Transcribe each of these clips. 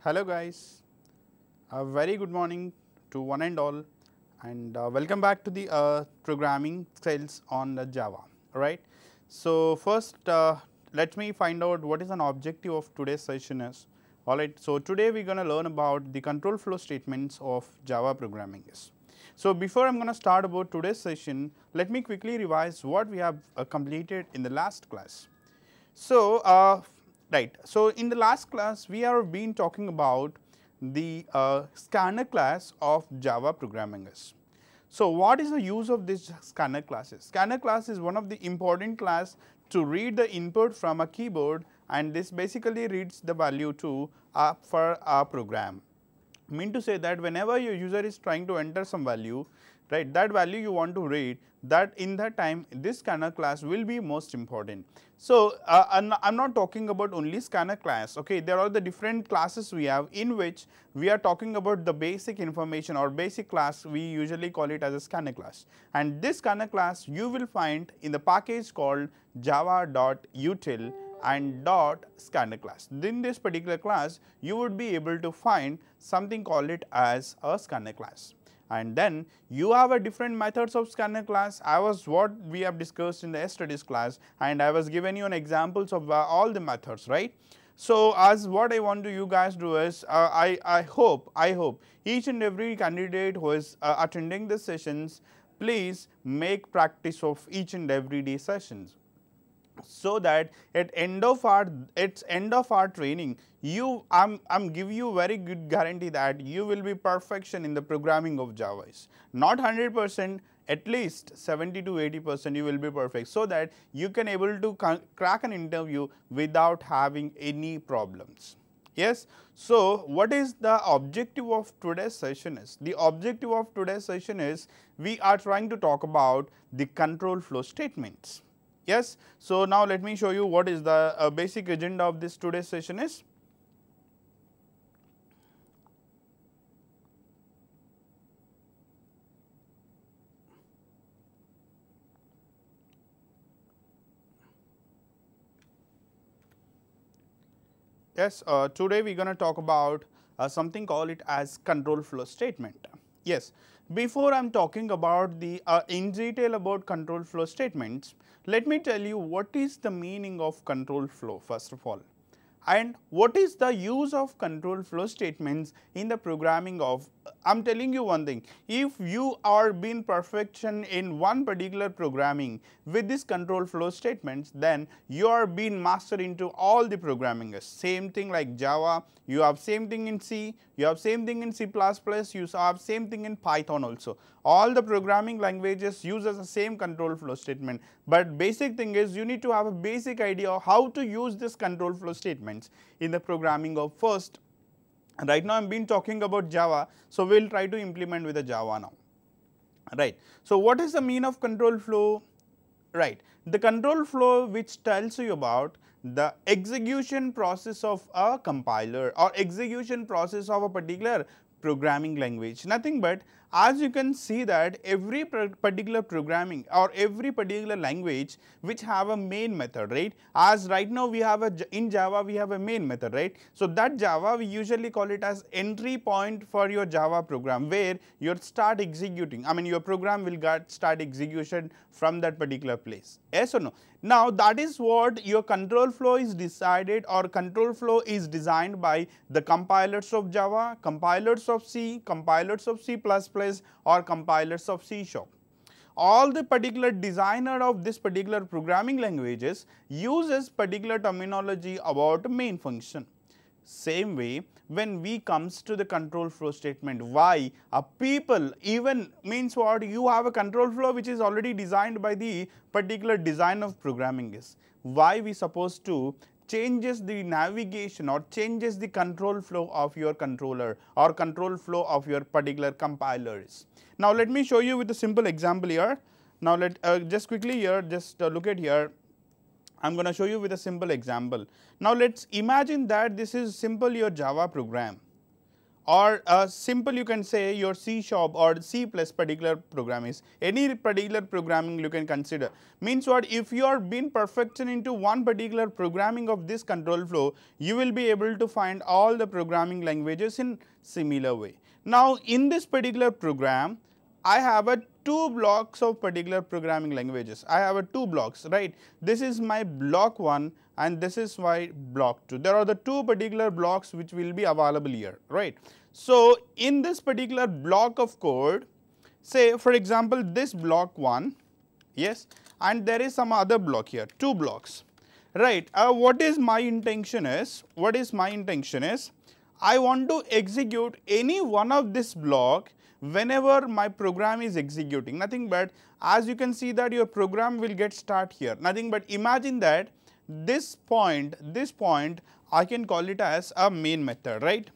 Hello guys, a very good morning to one and all, and welcome back to the programming skills on the Java, alright. So, first let me find out what is an objective of today's session is, alright. So, today we are going to learn about the control flow statements of Java programming is. So, before I am going to start about today's session, let me quickly revise what we have completed in the last class. So, So, in the last class we have been talking about the scanner class of Java programming is. So, what is the use of this scanner classes? Scanner class is one of the important class to read the input from a keyboard, and this basically reads the value to for a program. Mean to say that whenever your user is trying to enter some value, right, that value you want to read, that in that time this scanner class will be most important. So, I am not talking about only scanner class, okay. There are the different classes we have in which we are talking about the basic information or basic class, we usually call it as a scanner class, and this scanner class you will find in the package called java.util and .Scanner class. In this particular class you would be able to find something called it as a scanner class. And then you have a different methods of scanner class. I was what we have discussed in the yesterday's class, and I was given you an examples of all the methods, right. So, as what I want to you guys do is I hope each and every candidate who is attending the sessions, please make practice of each and every day sessions, so that at end of our training I'm giving you very good guarantee that you will be perfection in the programming of Java. Not 100%, at least 70 to 80% you will be perfect, so that you can able to crack an interview without having any problems. Yes. So, what is the objective of today's session is? The objective of today's session is we are trying to talk about the control flow statements. Yes. So, now let me show you what is the basic agenda of this today's session is. Yes, today we are going to talk about something called it as control flow statement. Yes, before I am talking about the in detail about control flow statements, let me tell you what is the meaning of control flow first of all, and what is the use of control flow statements in the programming of. I am telling you one thing, if you are being perfection in one particular programming with this control flow statements, then you are being master into all the programming. Same thing like Java, you have same thing in C, you have same thing in C++, you have same thing in Python also. All the programming languages use the same control flow statement, but basic thing is you need to have a basic idea of how to use this control flow statements in the programming of first. Right now I am been talking about Java, so we will try to implement with the Java now, right. So, what is the mean of control flow? Right, the control flow which tells you about the execution process of a compiler or execution process of a particular programming language, nothing but as you can see that every particular programming or every particular language which have a main method, right. As right now we have in Java we have a main method, right. So, that Java we usually call it as entry point for your Java program, where you start executing, I mean your program will start execution from that particular place. Yes or no? Now, that is what your control flow is decided, or control flow is designed by the compilers of Java, compilers of C, compilers of C++, or compilers of C#. All the particular designer of this particular programming languages uses particular terminology about main function. Same way, when we comes to the control flow statement, why a people even means what, you have a control flow which is already designed by the particular design of programming is, why we supposed to changes the navigation or changes the control flow of your controller or control flow of your particular compilers. Now, let me show you with a simple example here. Now, let just quickly here just look at here. I am going to show you with a simple example. Now, let us imagine that this is simple your Java program. or simple you can say your C# or C+ particular program is, any particular programming you can consider. Means what, if you are being perfection into one particular programming of this control flow, you will be able to find all the programming languages in similar way. Now in this particular program, I have a 2 blocks of particular programming languages. I have a 2 blocks, right. This is my block 1 and this is my block 2. There are the 2 particular blocks which will be available here, right. So in this particular block of code, say for example this block 1, yes, and there is some other block here, 2 blocks, right. What is my intention is, I want to execute any one of this block whenever my program is executing, nothing but, as you can see that your program will get start here, nothing but imagine that this point I can call it as a main method, right.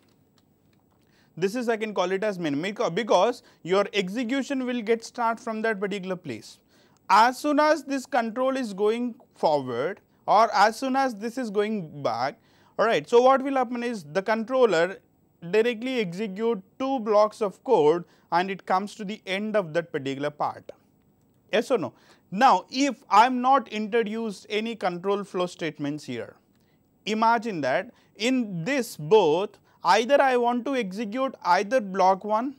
This is I can call it as main, because your execution will get start from that particular place. As soon as this control is going forward or as soon as this is going back, alright. So what will happen is the controller directly execute 2 blocks of code and it comes to the end of that particular part. Yes or no? Now if I am not introduced any control flow statements here, imagine that in this both either I want to execute either block 1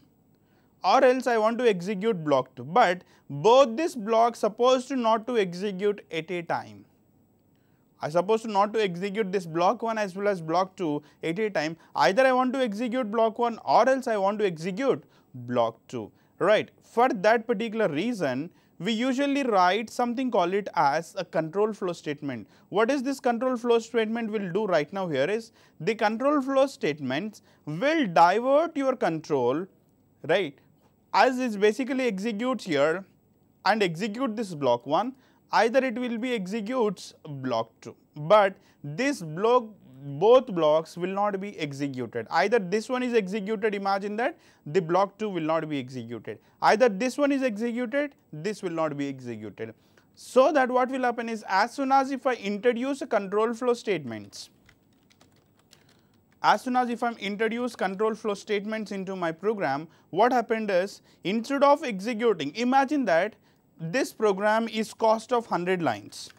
or else I want to execute block 2, but both these blocks supposed to not to execute at a time. I supposed to not to execute this block 1 as well as block 2 at a time. Either I want to execute block 1 or else I want to execute block 2, right. For that particular reason, we usually write something called it as a control flow statement. What is this control flow statement will do right now here is, the control flow statements will divert your control, right, as it basically executes here and execute this block 1, either it will be executes block 2, but this block, both blocks will not be executed. Either this one is executed, imagine that the block 2 will not be executed. Either this one is executed, this will not be executed. So that what will happen is, as soon as if I introduce a control flow statements, as soon as if I introduce control flow statements into my program, what happened is, instead of executing, imagine that this program is cost of 100 lines,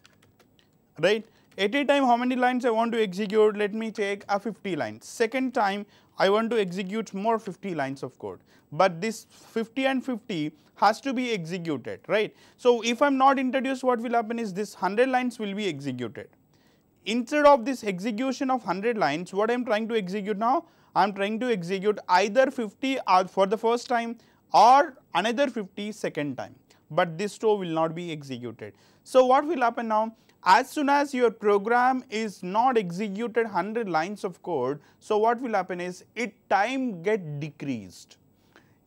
right. At a time how many lines I want to execute, let me take a 50 lines. Second time I want to execute more 50 lines of code, but this 50 and 50 has to be executed, right. So if I am not introduced, what will happen is this 100 lines will be executed. Instead of this execution of 100 lines, what I am trying to execute now, I am trying to execute either 50 for the first time or another 50 second time, but this 2 will not be executed. So what will happen now, as soon as your program is not executed 100 lines of code, so what will happen is it time get decreased.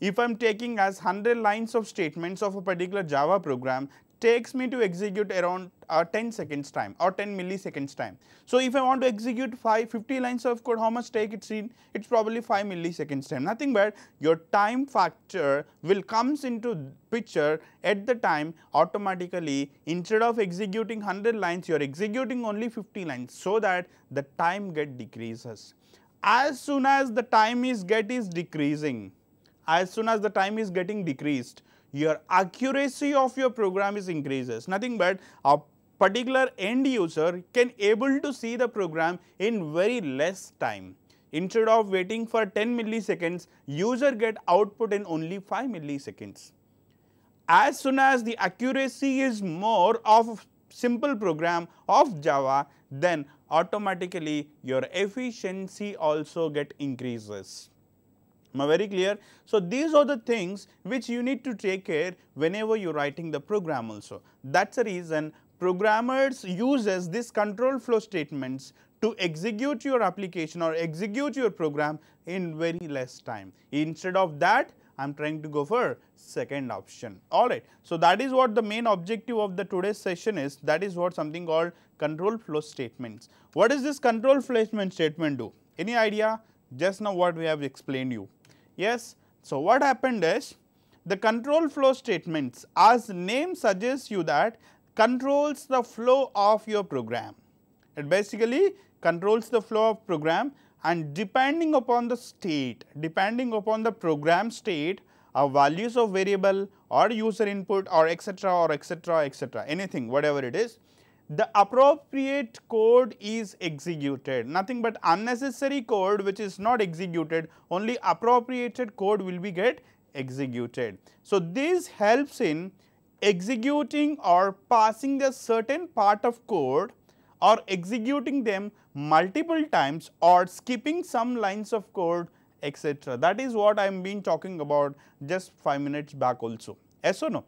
If I am taking as 100 lines of statements of a particular Java program, takes me to execute around 10 seconds time or 10 milliseconds time. So if I want to execute 50 lines of code, how much take it's in? It's probably 5 milliseconds time. Nothing but your time factor will comes into picture at the time automatically. Instead of executing 100 lines, you are executing only 50 lines, so that the time get decreases. As soon as the time is decreasing, as soon as the time is getting decreased, your accuracy of your program is increases. Nothing but a particular end user can able to see the program in very less time. Instead of waiting for 10 milliseconds, user get output in only 5 milliseconds. As soon as the accuracy is more of simple program of Java, then automatically your efficiency also get increases. Am I very clear? So these are the things which you need to take care whenever you are writing the program also. That's the reason programmers uses this control flow statements to execute your application or execute your program in very less time. Instead of that, I am trying to go for second option. Alright. So that is what the main objective of the today's session is. That is what something called control flow statements. What does this control flow statement do? Any idea? Just now what we have explained you. Yes. So what happened is, the control flow statements, as name suggests you, that controls the flow of your program. It basically controls the flow of program, and depending upon the state, depending upon the program state, values of variable or user input or etc., anything whatever it is, the appropriate code is executed. Nothing but unnecessary code which is not executed, only appropriated code will be get executed. So, this helps in executing or passing a certain part of code or executing them multiple times or skipping some lines of code, etc. That is what I am been talking about just 5 minutes back also. Yes or no?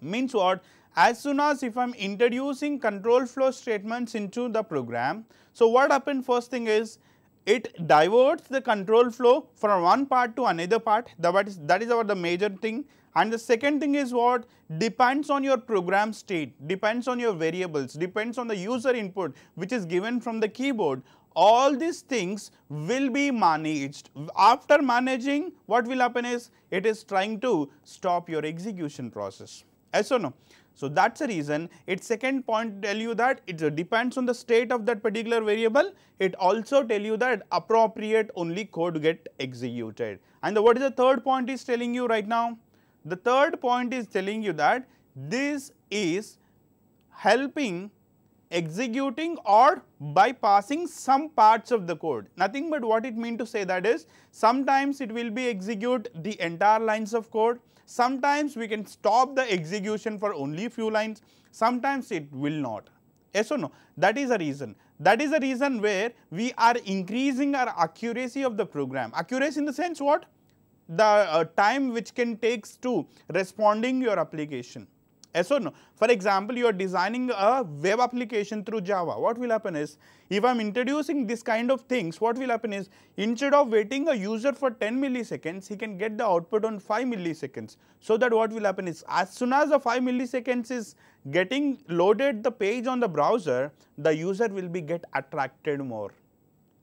Means what? As soon as if I am introducing control flow statements into the program, so what happens first thing is it diverts the control flow from one part to another part, that is our the major thing. And the second thing is what? Depends on your program state, depends on your variables, depends on the user input which is given from the keyboard. All these things will be managed. After managing, what will happen is it is trying to stop your execution process. Yes or no? So, that is the reason its second point tell you that it depends on the state of that particular variable. It also tell you that appropriate only code get executed. And what is the third point is telling you right now? The third point is telling you that this is helping executing or bypassing some parts of the code. Nothing but what it mean to say that is, sometimes it will be execute the entire lines of code, sometimes we can stop the execution for only few lines, sometimes it will not. Yes or no? That is the reason. That is the reason where we are increasing our accuracy of the program. Accuracy in the sense what? The time which can takes to responding your application. Yes or no? For example, you are designing a web application through Java. What will happen is, if I am introducing this kind of things, what will happen is, instead of waiting a user for 10 milliseconds, he can get the output on 5 milliseconds. So that what will happen is, as soon as the 5 milliseconds is getting loaded the page on the browser, the user will be get attracted more.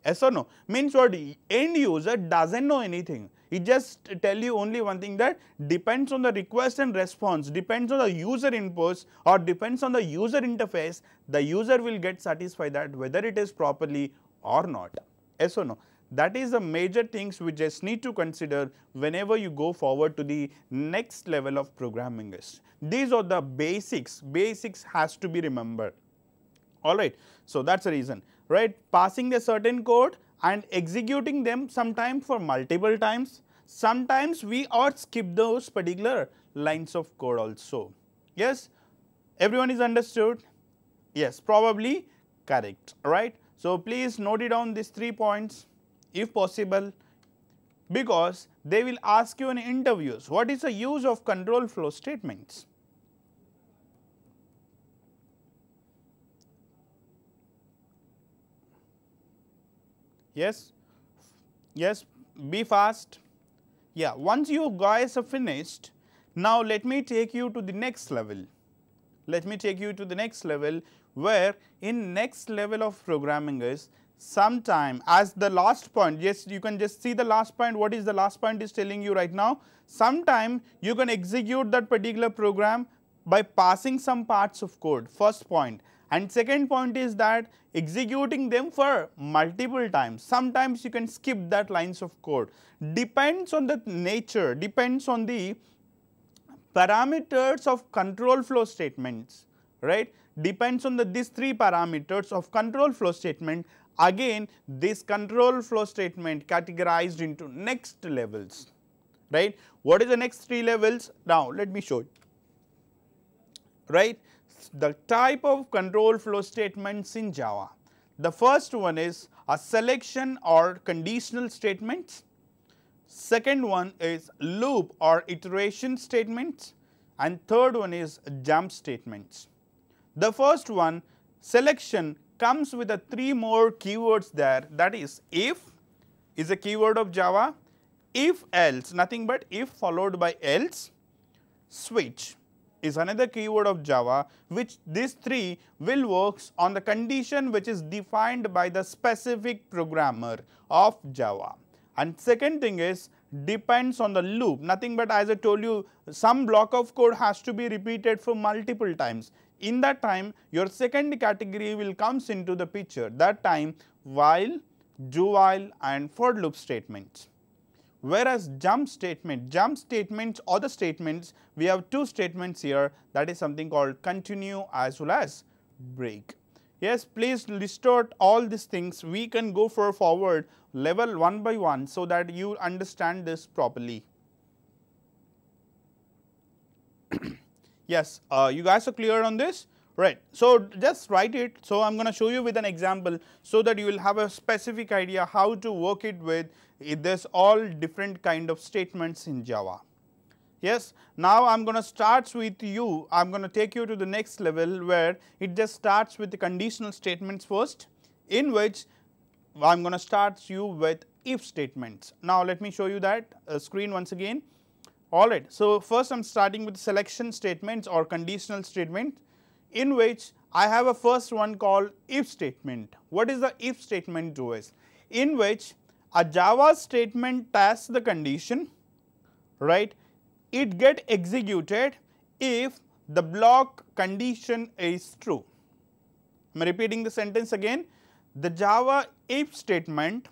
Yes or no? Means what? End user doesn't know anything. He just tell you only one thing, that depends on the request and response, depends on the user inputs or depends on the user interface, the user will get satisfied that whether it is properly or not. Yes or no? That is the major things we just need to consider whenever you go forward to the next level of programming is. These are the basics has to be remembered. Alright, so that is the reason, right? Passing a certain code and executing them sometime for multiple times, sometimes we or skip those particular lines of code also. Yes, everyone is understood? Yes, probably correct, right? So, please note it down these 3 points if possible, because they will ask you in interviews, what is the use of control flow statements? Yes, yes, be fast. Yeah, once you guys are finished, now let me take you to the next level. Let me take you to the next level, where in next level of programming is sometime as the last point. Yes, you can just see the last point. What is the last point is telling you right now? Sometime you can execute that particular program by passing some parts of code, first point. And second point is that executing them for multiple times. Sometimes you can skip that lines of code. Depends on the nature, depends on the parameters of control flow statements, right? Depends on these 3 parameters of control flow statement. Again, this control flow statement categorized into next levels, right? What is the next 3 levels? Now, let me show you, right? The type of control flow statements in Java. The first one is a selection or conditional statements. Second one is loop or iteration statements, and third one is jump statements. The first one, selection, comes with 3 more keywords there, that is if is a keyword of Java, if else, nothing but if followed by else, switch is another keyword of Java, which these 3 will works on the condition which is defined by the specific programmer of Java. And second thing is depends on the loop, nothing but as I told you, some block of code has to be repeated for multiple times. In that time, your second category will comes into the picture, that time while do while and for loop statements. Whereas jump statements or the statements, we have two statements here, that is something called continue as well as break. Yes, please list out all these things. We can go forward level one by one so that you understand this properly. Yes, you guys are clear on this? Right. So just write it. So I'm going to show you with an example so that you will have a specific idea how to work it with this all different kind of statements in Java. Yes. Now I'm going to start with you. I'm going to take you to the next level where it just starts with the conditional statements first, in which I'm going to start you with if statements. Now let me show you that screen once again. Alright. So first I'm starting with selection statements or conditional statement, in which I have a first one called if statement. What is the if statement do is? In which a Java statement tests the condition, right? It get executed if the block condition is true. I am repeating the sentence again. The Java if statement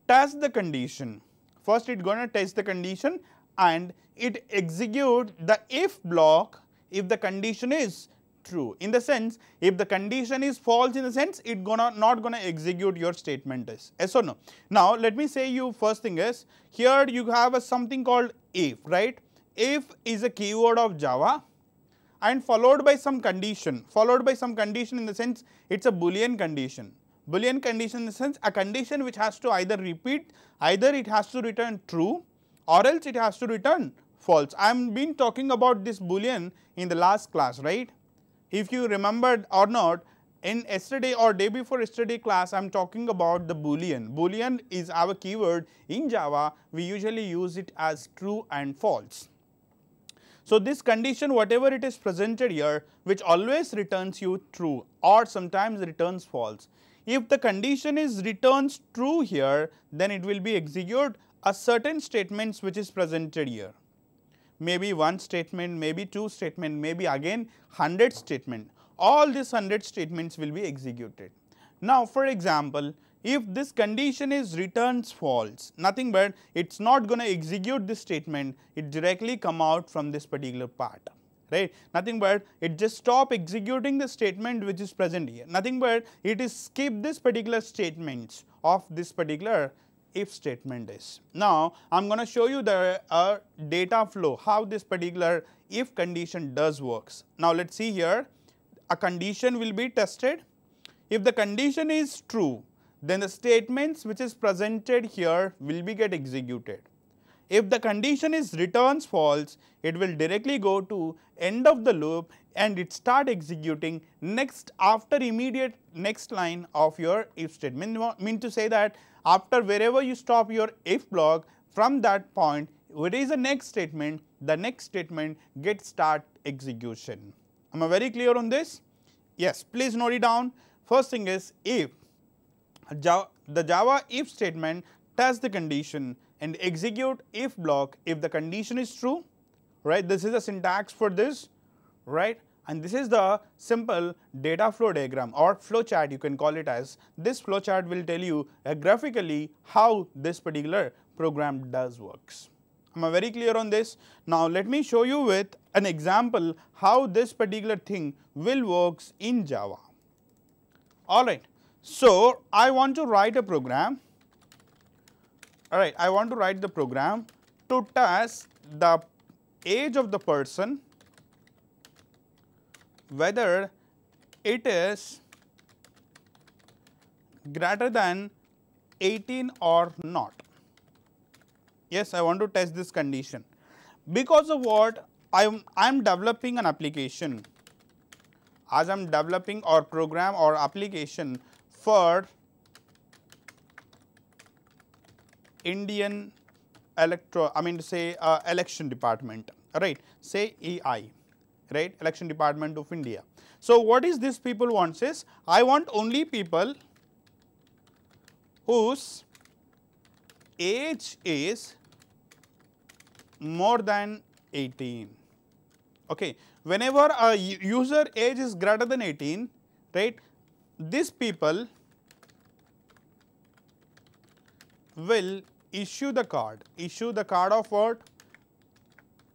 tests the condition. First it gonna test the condition and it execute the if block if the condition is true. In the sense, if the condition is false, in the sense it not gonna execute your statement is. Yes or no? Now let me say you first thing is, here you have a something called if, right? If is a keyword of Java and followed by some condition. Followed by some condition in the sense it's a Boolean condition. Boolean condition in the sense a condition which has to either repeat, either it has to return true or else it has to return false. I am been talking about this Boolean in the last class, right? If you remembered or not, in yesterday or day before yesterday class, I am talking about the Boolean. Boolean is our keyword in Java. We usually use it as true and false. So this condition, whatever it is presented here, which always returns you true or sometimes returns false. If the condition is returns true here, then it will be execute a certain statements which is presented here. Maybe one statement, maybe two statement, maybe again 100 statement. All these 100 statements will be executed. Now for example, if this condition is returns false, nothing but it's not going to execute this statement, it directly come out from this particular part, right? Nothing but it just stop executing the statement which is present here. Nothing but it is skip this particular statements of this particular if statement is. Now I am going to show you the data flow, how this particular if condition does works. Now let us see here, a condition will be tested. If the condition is true, then the statements which is presented here will be get executed. If the condition is returns false, it will directly go to end of the loop and it start executing next after immediate next line of your if statement. Mean to say that after wherever you stop your if block, from that point what is the next statement, the next statement gets start execution. Am I very clear on this? Yes, please note it down. First thing is if the Java if statement tests the condition and execute if block if the condition is true, right? This is the syntax for this, right? And this is the simple data flow diagram or flow chart, you can call it as. This flow chart will tell you graphically how this particular program does works. Am I very clear on this? Now let me show you with an example how this particular thing will works in Java. Alright, so I want to write a program. Alright, I want to write the program to test the age of the person, whether it is greater than 18 or not. Yes, I want to test this condition. Because of what? I am developing an application. As I am developing or program or application for Indian election department, right? Say EI, right? Election Department of India. So what is this people wants is, I want only people whose age is more than 18. Okay, whenever a user age is greater than 18, right, these people will issue the card of what?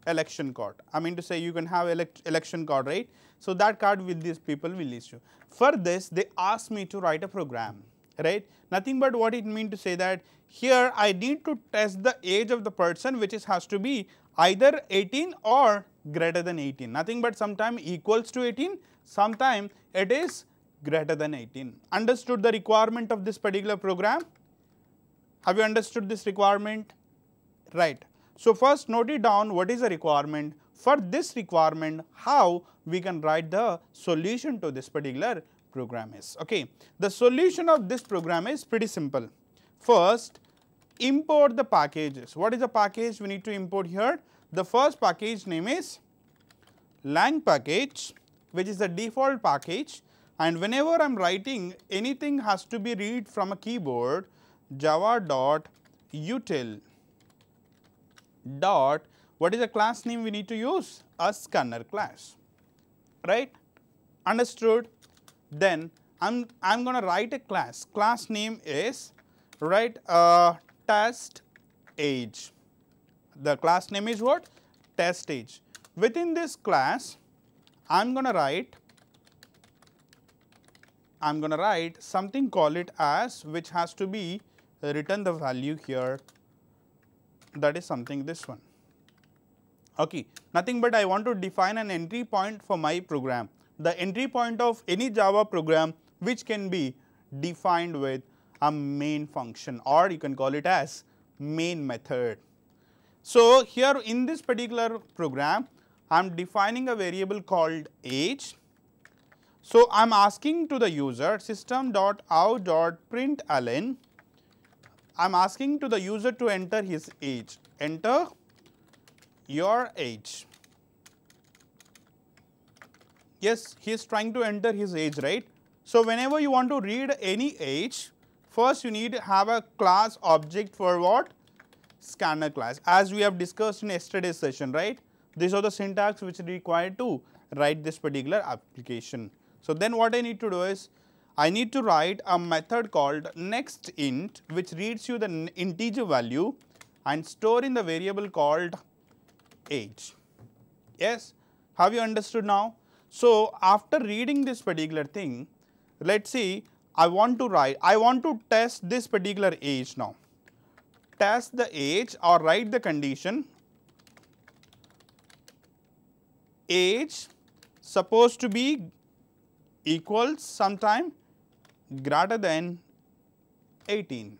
Election card. I mean to say you can have election card, right? So that card with these people will issue. For this they ask me to write a program, right? Nothing but what it means to say that here I need to test the age of the person, which has to be either 18 or greater than 18. Nothing but sometime equals to 18, sometime it is greater than 18. Understood the requirement of this particular program? Have you understood this requirement? Right. So first note it down, what is the requirement? For this requirement, how we can write the solution to this particular program is. Okay. The solution of this program is pretty simple. First, import the packages. What is the package we need to import here? The first package name is lang package, which is the default package, and whenever I am writing anything has to be read from a keyboard, java.util. What is the class name we need to use? A scanner class, right? Understood? Then I'm going to write a class. Class name is test age. The class name is what? Test age. Within this class, I'm going to write something, call it as, which has to be return the value here. That is something this one. Okay, nothing but I want to define an entry point for my program. The entry point of any Java program which can be defined with a main function, or you can call it as main method. So here in this particular program, I am defining a variable called age. So I am asking to the user system.out.println, I am asking to the user to enter his age. Enter your age. Yes, he is trying to enter his age, right? So whenever you want to read any age, first you need to have a class object for what? Scanner class, as we have discussed in yesterday's session, right? These are the syntax which is required to write this particular application. So then what I need to do is, I need to write a method called nextInt, which reads you the integer value and store in the variable called age. Yes, have you understood now? So after reading this particular thing, let's see, I want to test this particular age now. Test the age or write the condition, age supposed to be equals sometime greater than 18.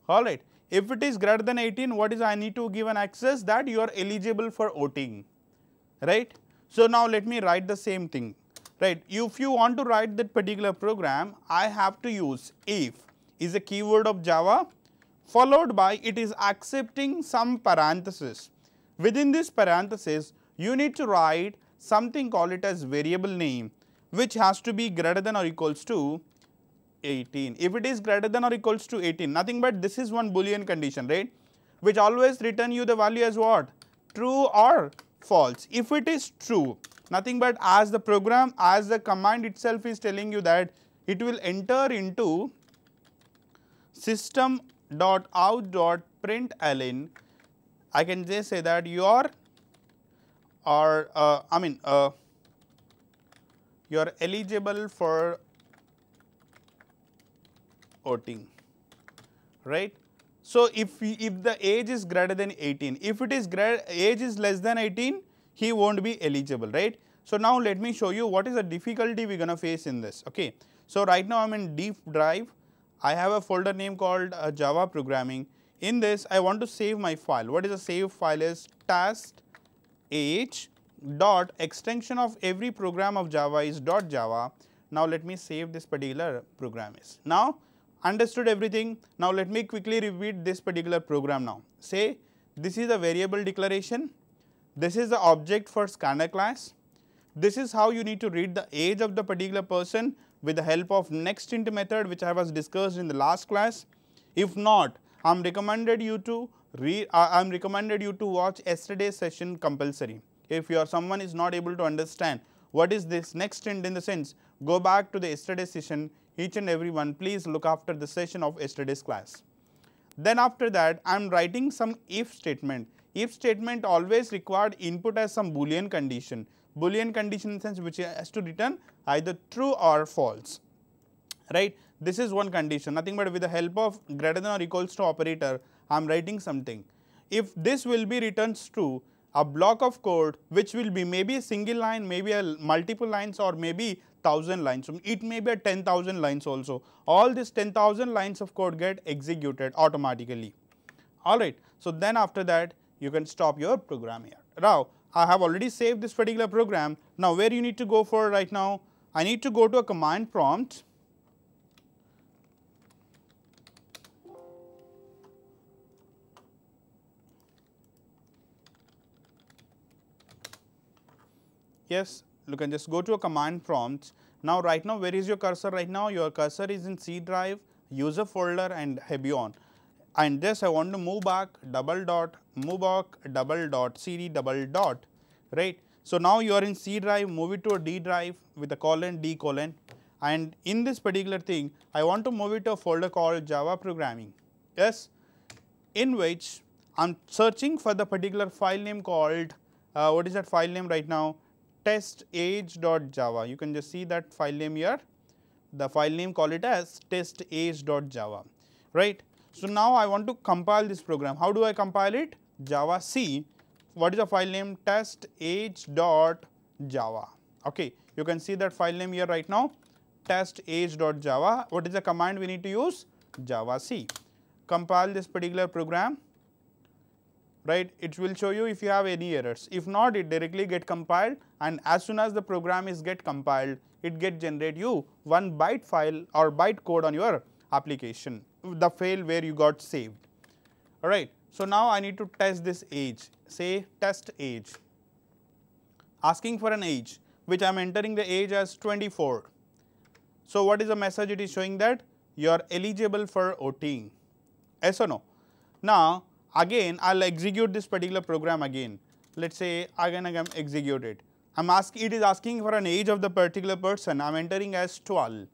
Alright, if it is greater than 18, what is I need to give an access that you are eligible for voting, right? So now let me write the same thing, right? If you want to write that particular program, I have to use if is a keyword of Java, followed by it is accepting some parenthesis. Within this parenthesis, you need to write something, call it as variable name, which has to be greater than or equals to 18. If it is greater than or equals to 18, nothing but this is one Boolean condition, right? Which always return you the value as what? True or false. If it is true, nothing but as the program, as the command itself is telling you that it will enter into system.out.println, I can just say that you are you are eligible for voting, right? So if the age is greater than 18, if it is age is less than 18, he won't be eligible, right? So now let me show you what is the difficulty we're gonna face in this. Okay, so right now I'm in deep drive. I have a folder name called Java programming. In this, I want to save my file. What is the save file is test age dot extension of every program of Java is .java. Now let me save this particular program is. Now understood everything. Now let me quickly repeat this particular program now. Say this is a variable declaration. This is the object for scanner class. This is how you need to read the age of the particular person with the help of nextInt method, which I was discussed in the last class. If not, I'm recommended you to watch yesterday's session compulsory. If someone is not able to understand what is this nextInt in the sense, go back to the yesterday's session. Each and every one, please look after the session of yesterday's class. Then after that I am writing some if statement. If statement always required input as some boolean condition. Boolean condition in the sense which has to return either true or false, right. This is one condition, nothing but with the help of greater than or equals to operator I am writing something. If this will be returns true, a block of code which will be maybe a single line, maybe a multiple lines, or maybe 1000 lines, so it may be a 10,000 lines also. All these 10,000 lines of code get executed automatically. Alright, so then after that you can stop your program here. Now I have already saved this particular program. Now where you need to go for right now? I need to go to a command prompt. Yes, you can just go to a command prompt. Now right now where is your cursor right now? Your cursor is in C drive, user folder and Hebion. And this I want to move back, double dot, move back, double dot, CD double dot, right. So now you are in C drive, move it to a D drive with a colon, D colon, and in this particular thing I want to move it to a folder called Java programming, yes, in which I am searching for the particular file name called, what is that file name right now? Testage.java. You can just see that file name here, the file name, call it as testage.java, right. So now I want to compile this program. How do I compile it? Java C. What is the file name? Testage.java. Okay, you can see that file name here right now, testage.java. What is the command we need to use? Java C. Compile this particular program, right. It will show you if you have any errors. If not, it directly get compiled, and as soon as the program is get compiled, it get generate you one byte file or byte code on your application, the file where you got saved. Alright. So now I need to test this age. Say test age, asking for an age which I am entering the age as 24. So what is the message it is showing? That you are eligible for voting. Yes or no? Now again I will execute this particular program again. Let us say again execute it. It is asking for an age of the particular person. I am entering as 12.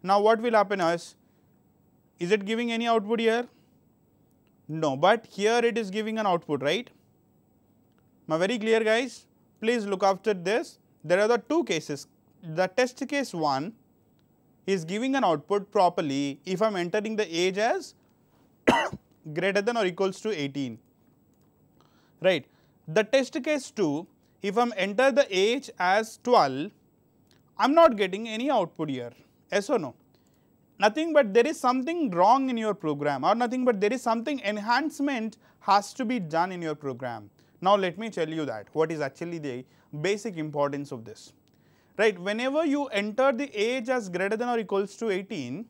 Now what will happen is it giving any output here? No, but here it is giving an output, right? Am I very clear, guys? Please look after this. There are the two cases. The test case 1 is giving an output properly if I am entering the age as greater than or equals to 18, right. The test case 2, if I am enter the age as 12, I am not getting any output here, yes or no? Nothing but there is something wrong in your program, or nothing but there is something enhancement has to be done in your program. Now let me tell you that what is actually the basic importance of this, right. Whenever you enter the age as greater than or equals to 18,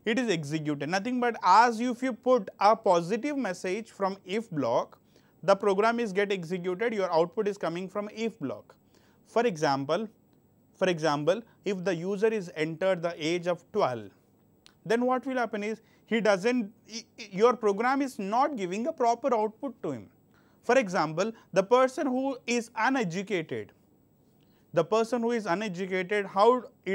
it is executed, nothing but as if you put a positive message from if block, the program is get executed, your output is coming from if block. For example, if the user is entered the age of 12, then what will happen is your program is not giving a proper output to him. For example, the person who is uneducated, he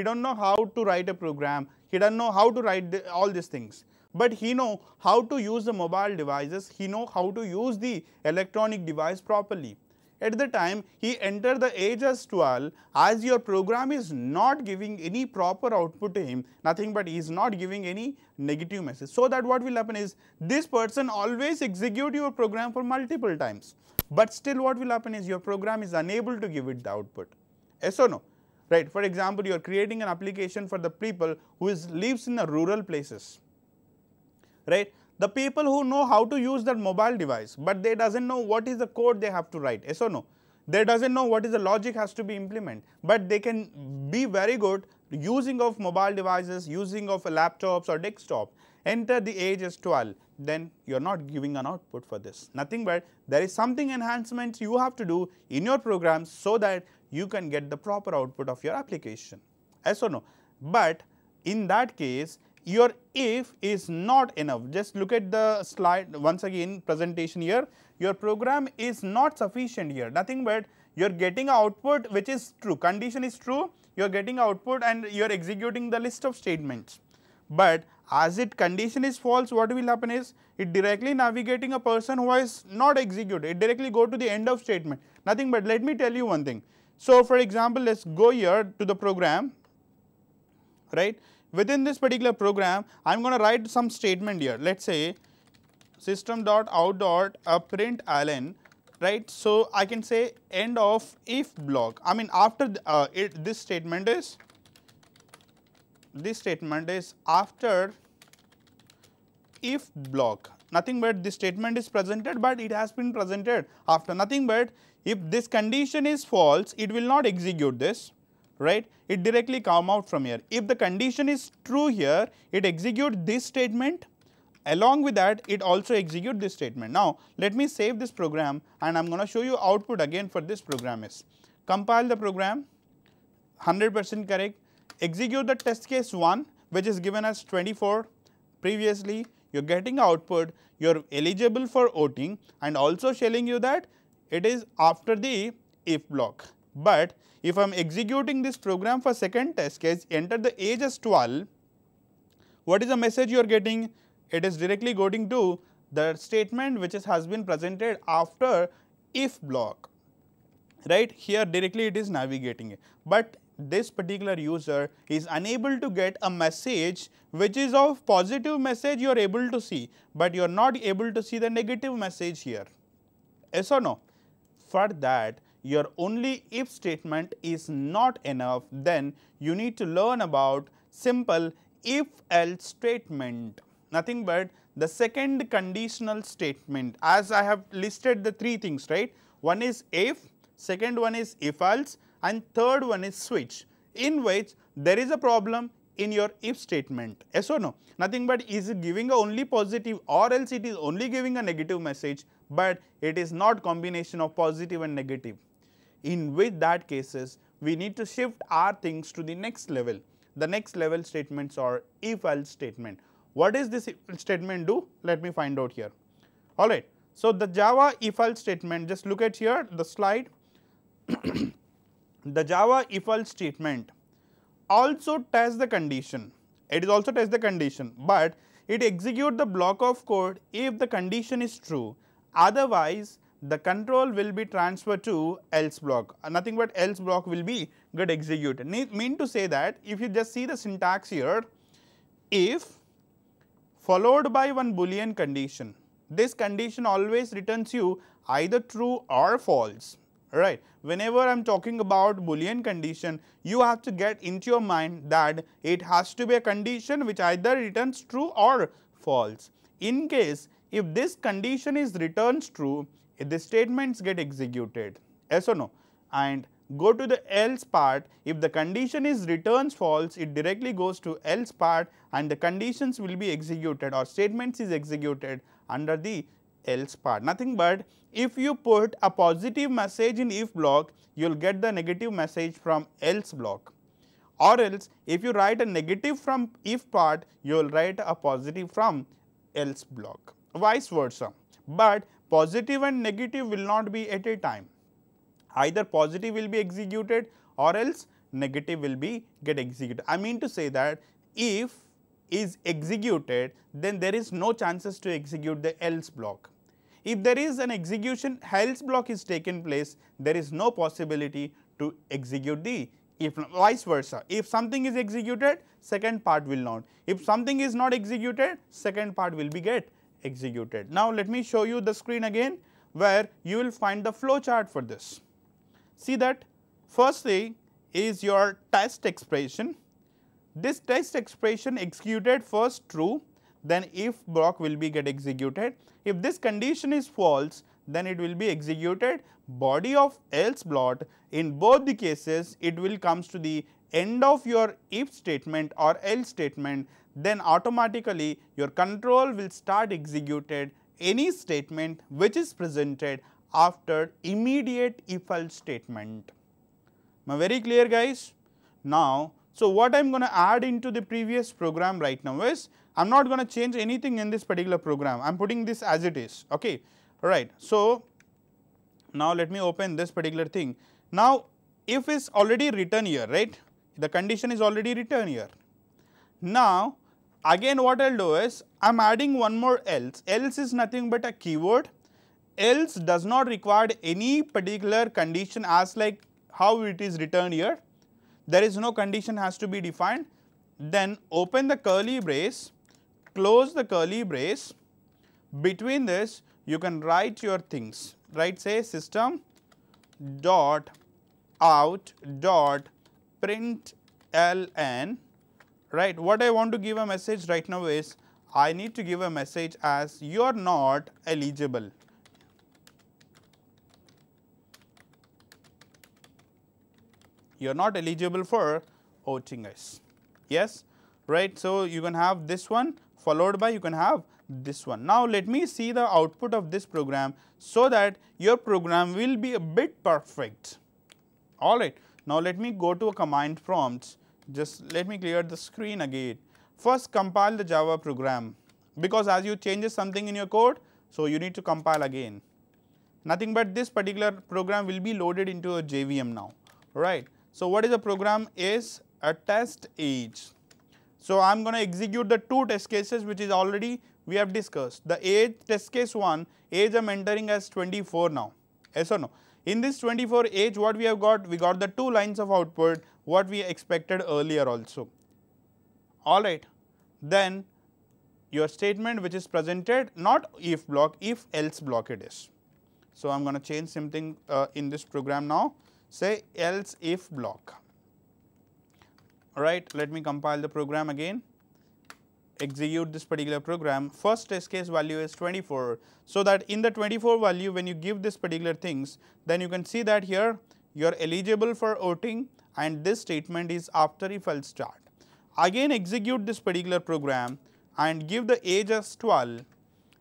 don't know how to write a program, he doesn't know how to write all these things, but he know how to use the mobile devices, he know how to use the electronic device properly. At the time he entered the age as 12, as your program is not giving any proper output to him, nothing but he is not giving any negative message. So that what will happen is this person always execute your program for multiple times, but still what will happen is your program is unable to give it the output. Yes or no? Right. For example, you are creating an application for the people who lives in the rural places, right. The people who know how to use that mobile device, but they doesn't know what is the code they have to write, yes or no? They doesn't know what is the logic has to be implemented, but they can be very good using of mobile devices, using of laptops or desktop. Enter the age as 12, then you are not giving an output for this. Nothing but there is something enhancements you have to do in your program so that you can get the proper output of your application, yes or no? But in that case, your if is not enough. Just look at the slide once again, presentation here. Your program is not sufficient here, nothing but you are getting output which is true, condition is true, you are getting output and you are executing the list of statements. But as it condition is false, what will happen is it directly navigating a person who is not executed, it directly go to the end of statement, nothing but let me tell you one thing. So, for example, let us go here to the program, right. Within this particular program, I am going to write some statement here, let us say system.out.println, right. So, I can say end of if block, I mean after this statement is after if block, nothing but this statement is presented, but it has been presented after, nothing but if this condition is false, it will not execute this, right, it directly come out from here. If the condition is true here, it execute this statement, along with that it also execute this statement. Now, let me save this program and I am going to show you output again for this program is compile the program, 100% correct, execute the test case 1 which is given as 24, previously you are getting output, you are eligible for voting and also showing you that it is after the if block. But if I am executing this program for second test case, enter the age as 12, what is the message you are getting? It is directly going to the statement which has been presented after if block, right, here directly it is navigating it. But this particular user is unable to get a message which is of positive message you are able to see, but you are not able to see the negative message here, yes or no? For that, your only if statement is not enough, then you need to learn about simple if else statement, nothing but the second conditional statement, as I have listed the three things, right. One is if, second one is if else and third one is switch, in which there is a problem in your if statement, yes or no? Nothing but is it giving a only positive or else it is only giving a negative message, but it is not combination of positive and negative. In which that cases, we need to shift our things to the next level. The next level statements are if else statement. What does this if statement do? Let me find out here. Alright. So, the Java if else statement, just look at here the slide. The Java if else statement also tests the condition, it is also tests the condition, but it execute the block of code if the condition is true, otherwise the control will be transferred to else block, nothing but else block will be get executed. Mean to say that if you just see the syntax here, if followed by one boolean condition, this condition always returns you either true or false, right. Whenever I am talking about boolean condition, you have to get into your mind that it has to be a condition which either returns true or false. In case if this condition is returns true, the statements get executed, yes or no, and go to the else part, if the condition is returns false, it directly goes to else part and the conditions will be executed or statements is executed under the else part, nothing but if you put a positive message in if block, you will get the negative message from else block, or else if you write a negative from if part, you will write a positive from else block, vice versa. But positive and negative will not be at a time, either positive will be executed or else negative will be get executed. I mean to say that if is executed, then there is no chances to execute the else block. If there is an execution else block is taken place, there is no possibility to execute the if, vice versa. If something is executed, second part will not. If something is not executed, second part will be get executed. Now, let me show you the screen again where you will find the flow chart for this. See that first thing is your test expression. This test expression executed first true, then if block will be get executed. If this condition is false, then it will be executed body of else block. In both the cases, it will comes to the end of your if statement or else statement, then automatically your control will start executed any statement which is presented after immediate if else statement. Am I very clear, guys? Now, so what I am going to add into the previous program right now is, I am not going to change anything in this particular program, I am putting this as it is, okay, right. So, now let me open this particular thing. Now, if is already written here, right, the condition is already written here. Now, again what I'll do is, I'm adding one more else. Else is nothing but a keyword. Else does not require any particular condition as like how it is written here. There is no condition has to be defined. Then open the curly brace, close the curly brace. Between this, you can write your things. Right, say system dot out dot println. Right, what I want to give a message right now is, I need to give a message as you are not eligible. You are not eligible for outing guys. Yes, right. So you can have this one followed by you can have this one. Now let me see the output of this program so that your program will be a bit perfect. Alright. Now let me go to a command prompt. Just let me clear the screen again. First compile the Java program, because as you change something in your code, so you need to compile again. Nothing but this particular program will be loaded into a JVM now. Right. So what is the program is a test age. So I am going to execute the two test cases which is already we have discussed. The age test case 1, age I am entering as 24 now. Yes or no? In this 24 age, what we have got? We got the 2 lines of output what we expected earlier also. Alright. Then your statement which is presented, not if block, if else block it is. So I am going to change something in this program now. Say else if block. Alright, let me compile the program again. Execute this particular program. First test case value is 24. So that in the 24 value, when you give this particular things, then you can see that here you are eligible for outing, and this statement is after if else start. Again execute this particular program and give the age as 12.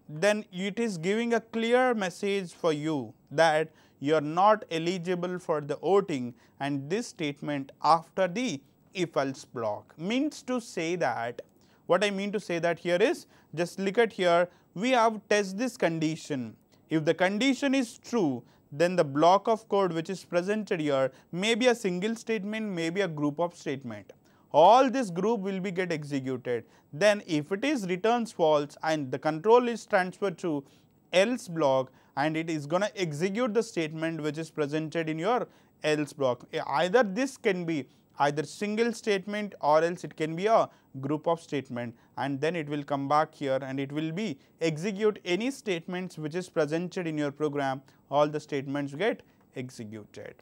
Then it is giving a clear message for you that you are not eligible for the outing, and this statement after the if else block means to say that, what I mean to say that here is, just look at here, we have test this condition. If the condition is true, then the block of code which is presented here may be a single statement, may be a group of statement. All this group will be get executed. Then if it is returns false and the control is transferred to else block, and it is going to execute the statement which is presented in your else block. Either this can be either single statement or else it can be a group of statement, and then it will come back here and it will be execute any statements which is presented in your program. All the statements get executed.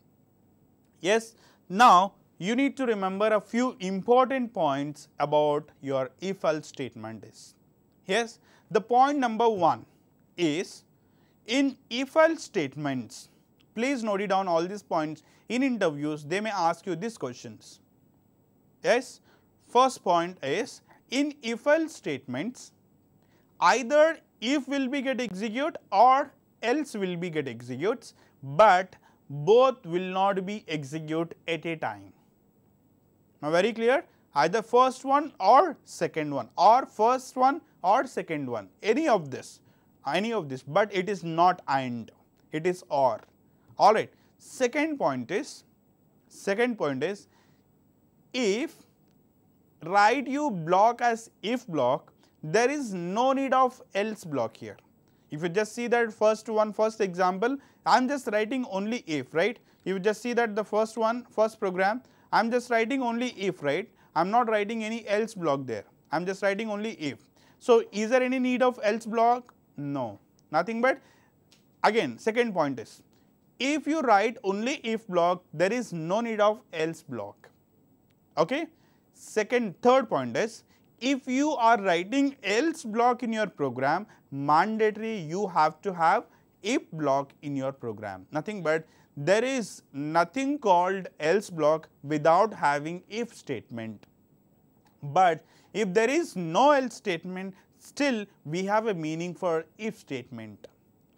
Yes. Now you need to remember a few important points about your if else statement is. Yes. The point number 1 is, in if else statements, please note it down all these points. In interviews they may ask you these questions. Yes. First point is, in if else statements either if will be get execute or else will be get executes, but both will not be execute at a time. Now very clear, either first one or second one, or first one or second one, any of this, but it is not and, it is or. Alright. Second point is, if write you block as if block, there is no need of else block here. If you just see that first example, I am just writing only if, right. If you just see that the first program, I am just writing only if, right. I am not writing any else block there, I am just writing only if. So is there any need of else block? No, nothing but, again second point is, if you write only if block, there is no need of else block. Okay. Third point is, if you are writing else block in your program, mandatory you have to have if block in your program. Nothing but, there is nothing called else block without having if statement. But if there is no else statement, still we have a meaning for if statement.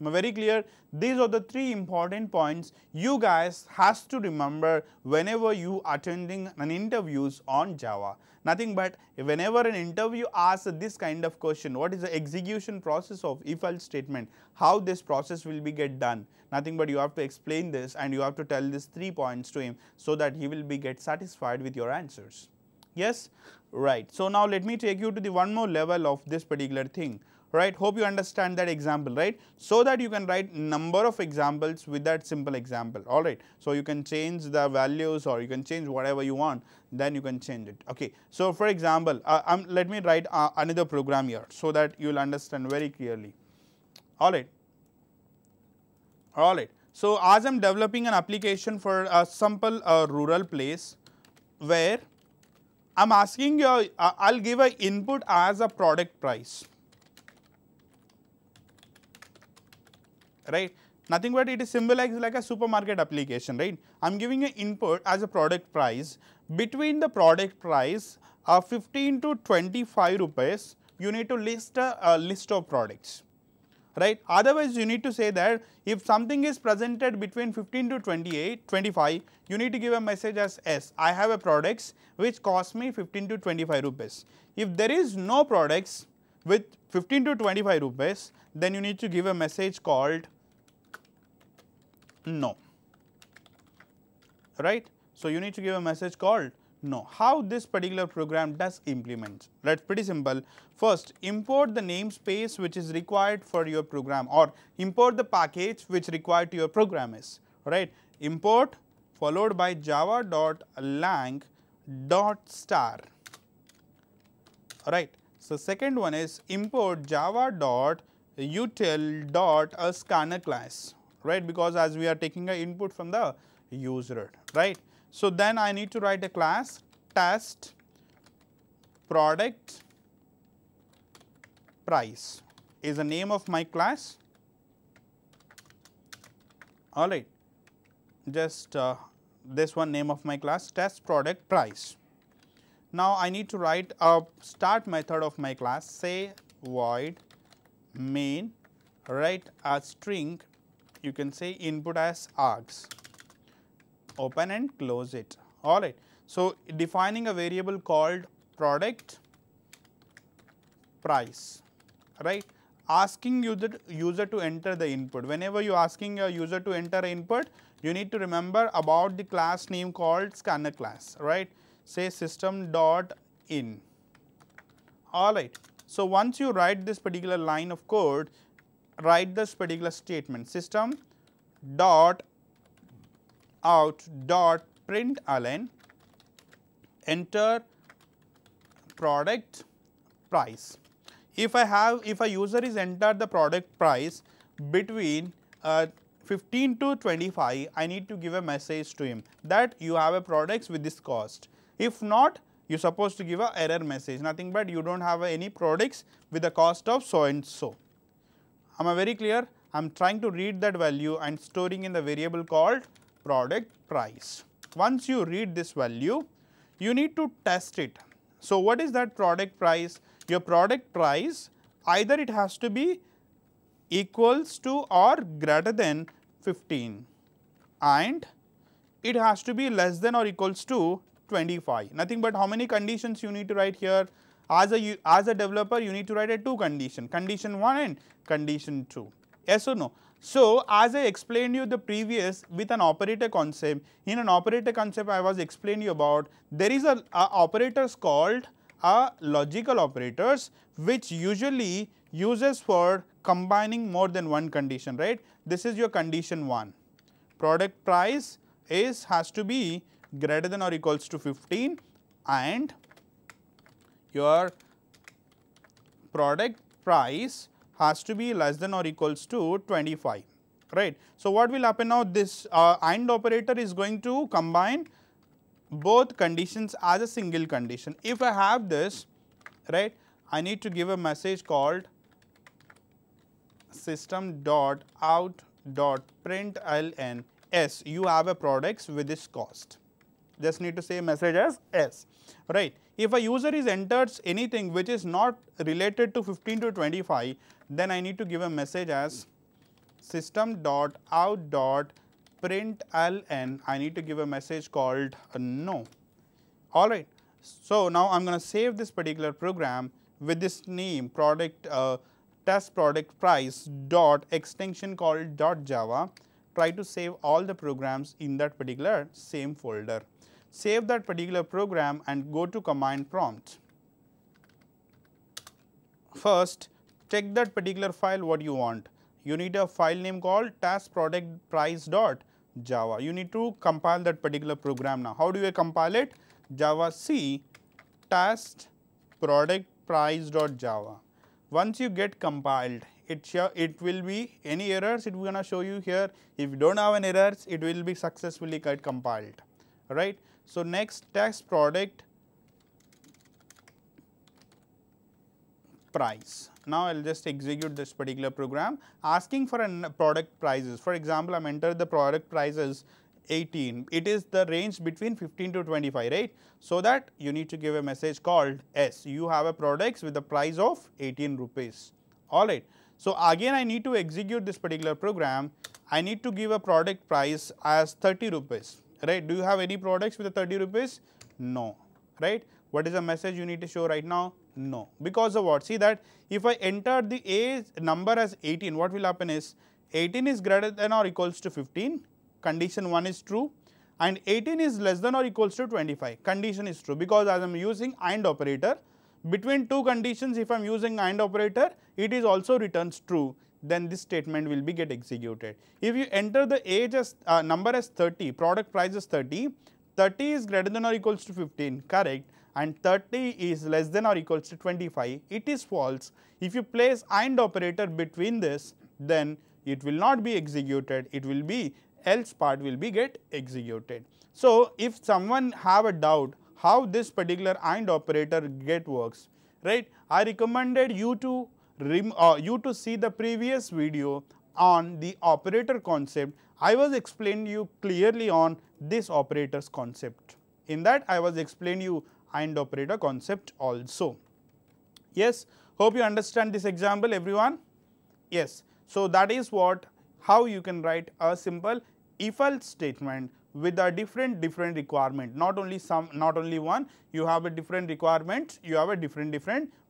Very clear. These are the 3 important points you guys has to remember whenever you attending an interviews on Java. Nothing but, whenever an interview asks this kind of question, what is the execution process of if else statement, how this process will be get done, nothing but you have to explain this and you have to tell these 3 points to him so that he will be get satisfied with your answers. Yes, right. So now let me take you to the one more level of this particular thing, right. Hope you understand that example, right. So that you can write number of examples with that simple example, alright. So you can change the values or you can change whatever you want, then you can change it. Okay. So for example, let me write another program here so that you will understand very clearly, alright. Alright. So as I am developing an application for a simple rural place where I am asking you, I will give an input as a product price, right. Nothing but it is symbolized like a supermarket application, right. I am giving an input as a product price. Between the product price 15 to 25 rupees, you need to list a list of products, right. Otherwise, you need to say that if something is presented between 15 to 25, you need to give a message as S. I have a products which cost me 15 to 25 rupees. If there is no products with 15 to 25 rupees, then you need to give a message called no, right. So you need to give a message called no. How this particular program does implement? That's pretty simple. First, import the namespace which is required for your program, or import the package which required to your program is, right. Import followed by java.lang .star, right. So second one is import java.util.Scanner class, right, because as we are taking an input from the user, right. So then I need to write a class test product price is the name of my class, alright. Just this one name of my class, test product price. Now I need to write a start method of my class, say void main, write a string, you can say input as args, open and close it, alright. So defining a variable called product price, right, asking user to enter the input. Whenever you are asking a user to enter an input, you need to remember about the class name called scanner class, right. Say system.in, alright. So once you write this particular line of code, write this particular statement system.out.println, enter product price. If a user is entered the product price between 15 to 25, I need to give a message to him that you have a products with this cost. If not, you are supposed to give a error message, nothing but you do not have any products with the cost of so and so. Am I very clear? I am trying to read that value and storing in the variable called product price. Once you read this value, you need to test it. So what is that product price? Your product price, either it has to be equals to or greater than 15 and it has to be less than or equals to 25. Nothing but how many conditions you need to write here? As a developer, you need to write a two condition, condition 1 and condition 2. Yes or no? So as I explained you the previous with an operator concept, in an operator concept I was explaining you about, there is a operators called logical operators which usually uses for combining more than one condition, right. This is your condition 1, product price has to be greater than or equals to 15 and your product price has to be less than or equals to 25, right. So what will happen now, this AND operator is going to combine both conditions as a single condition. If I have this, right, I need to give a message called system.out.println S, you have a products with this cost. Just need to say message as S, right. If a user is enters anything which is not related to 15 to 25, then I need to give a message as system.out.println, I need to give a message called no, alright. So now I am going to save this particular program with this name product test product price dot extension called .java, try to save all the programs in that particular same folder. save that particular program and go to command prompt. First, check that particular file what you want. You need a file name called taskproductprice.java. You need to compile that particular program now. How do you compile it? Java C taskproductprice.java. Once you get compiled, it will be any errors it will gonna show you here. If you don't have any errors, it will be successfully compiled. Right. So next, task product price. Now I will just execute this particular program asking for a product prices. For example, I am entered the product prices 18. It is the range between 15 to 25, right? So that you need to give a message called S. You have a products with the price of 18 rupees. Alright. So again I need to execute this particular program. I need to give a product price as 30 rupees. Right? Do you have any products with the 30 rupees? No. Right? What is the message you need to show right now? No. Because of what? See that if I enter the A number as 18, what will happen is 18 is greater than or equals to 15. Condition 1 is true, and 18 is less than or equals to 25. Condition is true because as I am using AND operator, between two conditions if I am using AND operator, it is also returns true, then this statement will be get executed. If you enter the age as number as 30, product price is 30, 30 is greater than or equals to 15, correct, and 30 is less than or equals to 25, it is false. If you place AND operator between this, then it will not be executed, it will be else part will be get executed. So if someone have a doubt how this particular AND operator get works, right, I recommended you to see the previous video on the operator concept. I was explaining you clearly on this operators concept. In that I was explaining you AND operator concept also. Yes, hope you understand this example everyone. Yes, so that is how you can write a simple if else statement with a different requirement, not only one, you have a different requirement, you have a different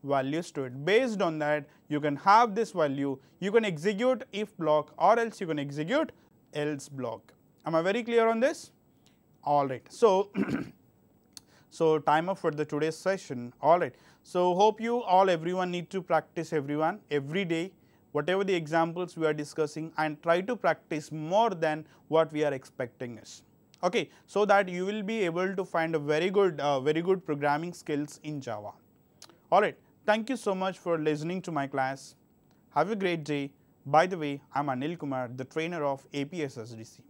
values to it. Based on that, you can have this value, you can execute if block or else you can execute else block. Am I very clear on this? Alright, so so time up for the today's session. Alright, so hope you all everyone need to practice every day whatever the examples we are discussing, and try to practice more than what we are expecting is. Okay, so that you will be able to find a very good programming skills in Java. Alright, thank you so much for listening to my class. Have a great day. By the way, I am Anil Kumar, the trainer of APSSDC.